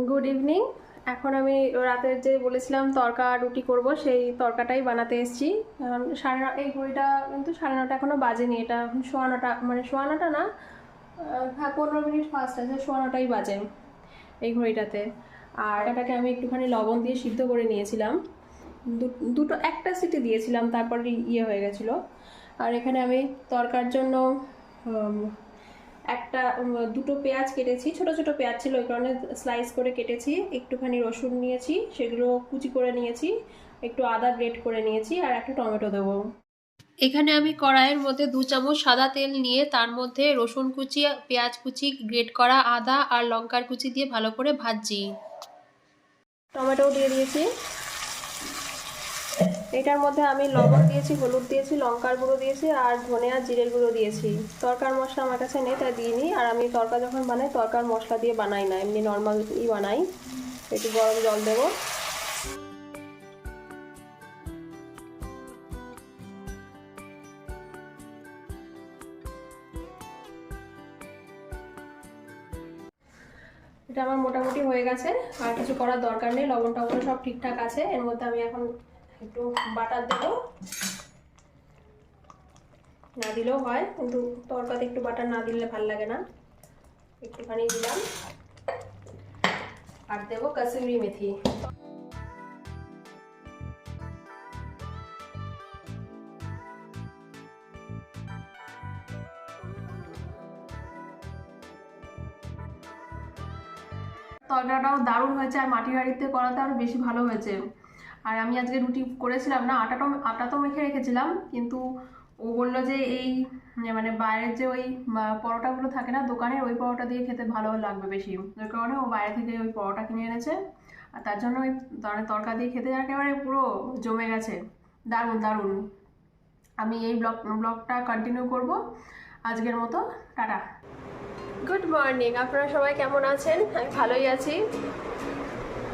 Good evening. এখন আমি রাতের যে বলেছিলাম তড়কা রুটি করব, সেই তড়কাটাই বানাতে এসেছি। এখন এই ঘড়িটা কিন্তু 9:30 এখনও বাজেনি। এটা এখন 9:15, মানে 9:15 না, হ্যাঁ 15 মিনিট ফাস্ট আছে, 9:15টাই বাজে এই ঘড়িটাতে। আর এটাকে আমি একটুখানি লবণ দিয়ে সিদ্ধ করে নিয়েছিলাম, একটা সিটি দিয়েছিলাম, তারপর হয়ে গেছিলো। আর এখানে আমি তড়কার জন্য দুটো পেঁয়াজ কেটেছি, ছোট ছোট পেঁয়াজ ছিল, ওই কারণে স্লাইস করে কেটেছি। একটুখানি রসুন নিয়েছি, সেগুলো কুচি করে নিয়েছি। একটু আদা গ্রেট করে নিয়েছি, আর একটা টমেটো দেবো। এখানে আমি কড়াইয়ের মধ্যে 2 চামচ সাদা তেল নিয়ে তার মধ্যে রসুন কুচি, পেঁয়াজ কুচি, গ্রেট করা আদা আর লঙ্কার কুচি দিয়ে ভালো করে ভাজছি। টমেটোও দিয়ে দিয়েছি। এটার মধ্যে আমি লবণ দিয়েছি, হলুদ দিয়েছি, লঙ্কার গুঁড়ো দিয়েছি, আর ধনে আর জিরের গুঁড়ো দিয়েছি। তরকার মশলা আমার কাছে নেই, তাই দিইনি। আর আমি তরকা যখন বানাই, তরকার মশলা দিয়ে বানাই না, এমনি নর্মালই বানাই। একটু গরম জল দেবো। এটা আমার মোটামুটি হয়ে গেছে, আর কিছু করার দরকার নেই। লবণ টবণ সব ঠিকঠাক আছে। এর মধ্যে আমি এখন একটু বাটার দেবো। না দিলেও হয়, কিন্তু তরকাতে একটু বাটার না দিলে ভালো লাগে না। একটুখানি দিলাম। আর দেবো কসুরি মেথি। তরকাটাও দারুণ হয়েছে, আর মাটির হাঁড়িতে করাতে আরও বেশি ভালো হয়েছে। আর আমি আজকে রুটি করেছিলাম না, আটা তো মেখে রেখেছিলাম, কিন্তু ও বললো যে এই মানে বাইরের যে ওই পরোটাগুলো থাকে না দোকানের, ওই পরোটা দিয়ে খেতে ভালো লাগবে বেশি। ওই কারণে ও বাইরে থেকে ওই পরোটা কিনে এনেছে, আর তার জন্য ওই তরকা দিয়ে খেতে একেবারে পুরো জমে গেছে। দারুণ দারুণ। আমি এই ব্লগটা কন্টিনিউ করব আজকের মতো। টাটা। গুড মর্নিং, আপনারা সবাই কেমন আছেন? আমি ভালোই আছি।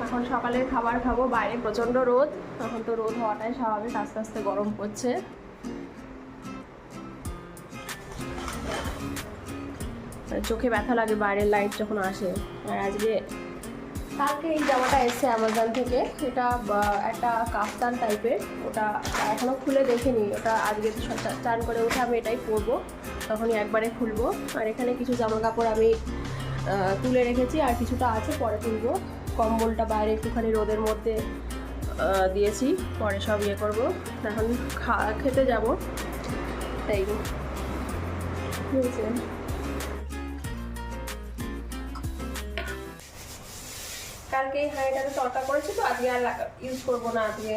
এখন সকালের খাবার খাবো। বাইরে প্রচণ্ড রোদ, এখন তো রোদ হওয়াটাই স্বাভাবিক, আস্তে আস্তে গরম পড়ছে। চোখে ব্যথা লাগে বাইরের লাইট যখন আসে। আর আজকে কালকে এই জামাটা এসছে অ্যামাজন থেকে, এটা একটা কাফতান টাইপের। ওটা এখনও খুলে দেখিনি, ওটা আজকে চান করে উঠে আমি এটাই পরবো, তখনই একবারে খুলবো। আর এখানে কিছু জামা কাপড় আমি তুলে রেখেছি, আর কিছুটা আছে, পরে তুলবো। কম্বলটা বাইরে একটুখানি রোদের মধ্যে দিয়েছি, পরে সব করবো। এখন খেতে যাব, তাই বুঝছেন। কালকে এই হাঁড়িটাতে তরকা করেছি, তো আজকে আর ইউজ করবো না, আজকে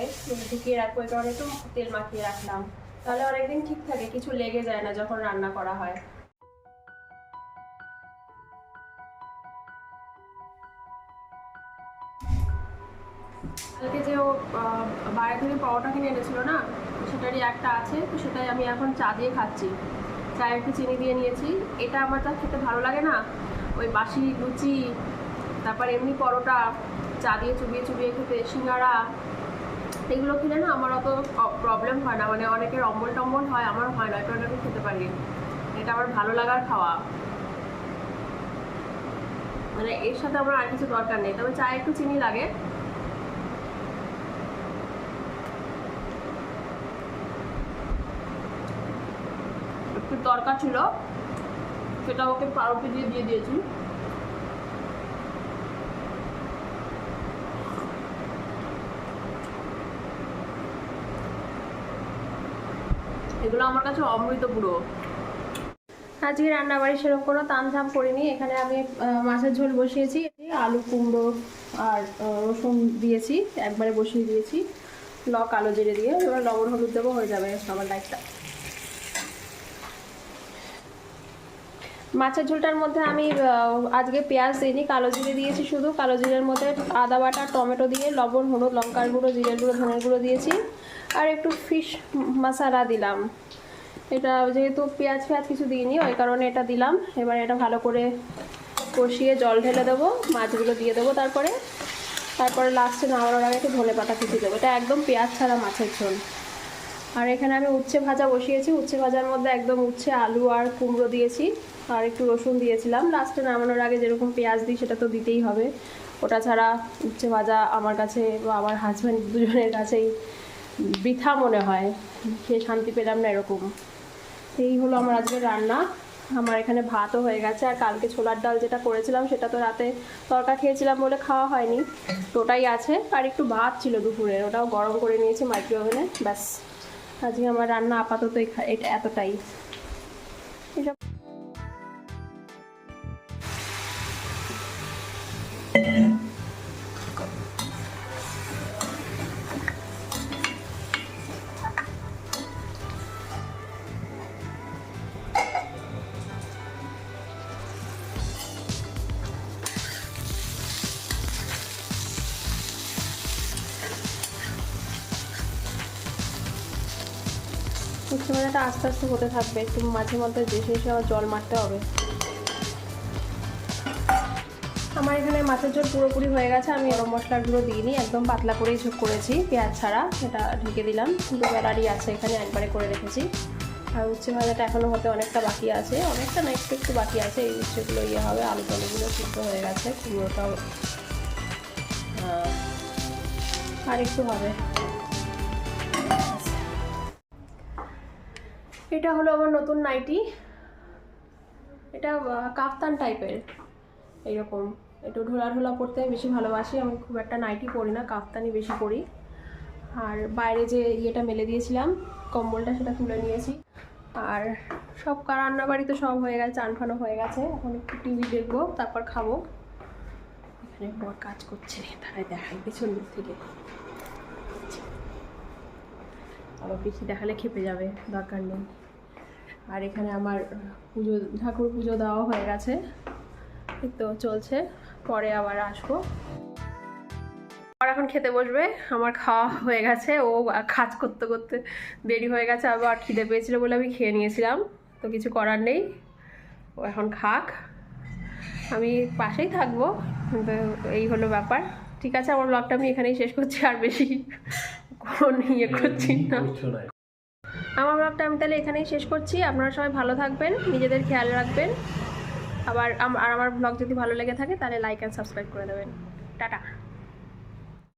ঢুকিয়ে রাখবো। এই কারণে একটু তেল মাখিয়ে রাখলাম, তাহলে অনেকদিন ঠিক থাকে, কিছু লেগে যায় না যখন রান্না করা হয়। কালকে যে ও বাইরে থেকে পরোটা কিনে এনেছিল না, সেটারই একটা আছে, তো সেটাই আমি এখন চা দিয়ে খাচ্ছি। চায়ে একটু চিনি দিয়ে নিয়েছি। এটা আমার তো খেতে ভালো লাগে না, ওই বাসি লুচি, তারপর এমনি পরোটা চা দিয়ে চুবিয়ে চুবিয়ে খেতে, সিঙ্গাড়া, এগুলো খেলে না আমার অত প্রবলেম হয় না। মানে অনেকের অম্বল টম্বল হয়, আমার হয় না, এটা আমি খেতে পারি। এটা আমার ভালো লাগার খাওয়া, মানে এর সাথে আমার আর কিছু দরকার নেই। তবে চায়ে একটু চিনি লাগে। একটু দরকার ছিল, সেটা ওকে পাউরুটি দিয়ে দিয়েছি। এগুলো আমার কাছে অমৃত পুরো। আজকে রান্নাবাড়ি সেরকম কোনো তামঝাম করিনি। এখানে আমি মাছের ঝোল বসিয়েছি, আলু কুমড়ো আর রসুন দিয়েছি, একবারে বসিয়ে দিয়েছি, কালো জিরে দিয়ে। এবার লবণ হলুদ দেবো, হয়ে যাবে আমার লাইটটা। মাছের ঝোলটার মধ্যে আমি আজকে পেঁয়াজ দিইনি, কালো জিরে দিয়েছি শুধু। কালো জিরের মধ্যে আদা বাটা, টমেটো দিয়ে, লবণ হলুদ লঙ্কার গুঁড়ো, জিরের গুঁড়ো, ধনের গুঁড়ো দিয়েছি, আর একটু ফিশ মশলা দিলাম। এটা যেহেতু পেঁয়াজ কিছু দিইনি, ওই কারণে এটা দিলাম। এবার এটা ভালো করে কষিয়ে জল ঢেলে দেবো, মাছগুলো দিয়ে দেবো। তারপরে লাস্টে নামানোর আগে একটু ধনে পাতা কুচি দেবো। এটা একদম পেঁয়াজ ছাড়া মাছের ঝোল। আর এখানে আমি উচ্ছে ভাজা বসিয়েছি। উচ্ছে ভাজার মধ্যে একদম উচ্ছে, আলু আর কুমড়ো দিয়েছি, আর একটু রসুন দিয়েছিলাম। লাস্টে নামানোর আগে যেরকম পেঁয়াজ দিই, সেটা তো দিতেই হবে। ওটা ছাড়া উচ্ছে ভাজা আমার কাছে বা আমার হাজব্যান্ড দুজনের কাছেই বৃথা মনে হয়, খেয়ে শান্তি পেলাম না এরকম। এই হলো আমার আজকে রান্না। আমার এখানে ভাতও হয়ে গেছে, আর কালকে ছোলার ডাল যেটা করেছিলাম সেটা তো রাতে তরকা খেয়েছিলাম বলে খাওয়া হয়নি, তো ওটাই আছে। আর একটু ভাত ছিল দুপুরের, ওটাও গরম করে নিয়েছি মাইক্রো ওভেনে। ব্যাস, আজকে আমার রান্না আপাতত এটা এতটাই। এসব উচ্ছে ভাজাটা আস্তে আস্তে হতে থাকবে, একটু মাঝে মধ্যে দেশে এসে আবার জল মারতে হবে। আমার এখানে মাছের ঝোল পুরোপুরি হয়ে গেছে। আমি গরম মশলার গুঁড়ো দিইনি, একদম পাতলা করেই ঝোল করেছি, পেঁয়াজ ছাড়া। এটা ঢেকে দিলাম, দুবেলারই আছে এখানে, একবারে করে রেখেছি। আর উচ্ছে ভাজাটা এখনও হতে অনেকটা বাকি আছে, অনেকটা না, একটু একটু বাকি আছে। এই উচ্ছেগুলো হবে, আলু টালুগুলো সিদ্ধ হয়ে গেছে, কুমড়োটাও আর একটু হবে। এটা হলো আমার নতুন নাইটি, এটা কাফতান টাইপের, এইরকম একটু ঢোলা ঢোলা পরতে বেশি ভালোবাসি। আমি খুব একটা নাইটি পরি না, কাফতানি বেশি পরি। আর বাইরে যে ইয়েটা মেলে দিয়েছিলাম কম্বলটা, সেটা তুলে নিয়েছি। আর সব রান্নাবাড়ি তো সব হয়ে গেছে, চান ফানো হয়ে গেছে। এখন একটু টিভি দেখবো, তারপর খাবো। এখানে বর কাজ করছে, তারাই দেখাই পেছন দিক থেকে, আবার বেশি দেখালে খেপে যাবে, দরকার নেই। আর এখানে আমার ঠাকুর পুজো দেওয়া হয়ে গেছে, তো চলছে, পরে আবার আসবো। আর এখন খেতে বসবে, আমার খাওয়া হয়ে গেছে। ও কাজ করতে করতে দেরি হয়ে গেছে, আবার খিদে পেয়েছিল বলে আমি খেয়ে নিয়েছিলাম, তো কিছু করার নেই। ও এখন খাক, আমি পাশেই থাকবো, কিন্তু এই হলো ব্যাপার। ঠিক আছে, আমার ব্লগটা আমি এখানেই শেষ করছি, আর বেশি কোনো ইয়ে করছি না। আমার ব্লগটা আমি তাহলে এখানেই শেষ করছি। আপনারা সবাই ভালো থাকবেন, নিজেদের খেয়াল রাখবেন। আর আমার ব্লগ যদি ভালো লেগে থাকে তাহলে লাইক অ্যান্ড সাবস্ক্রাইব করে দেবেন। টাটা।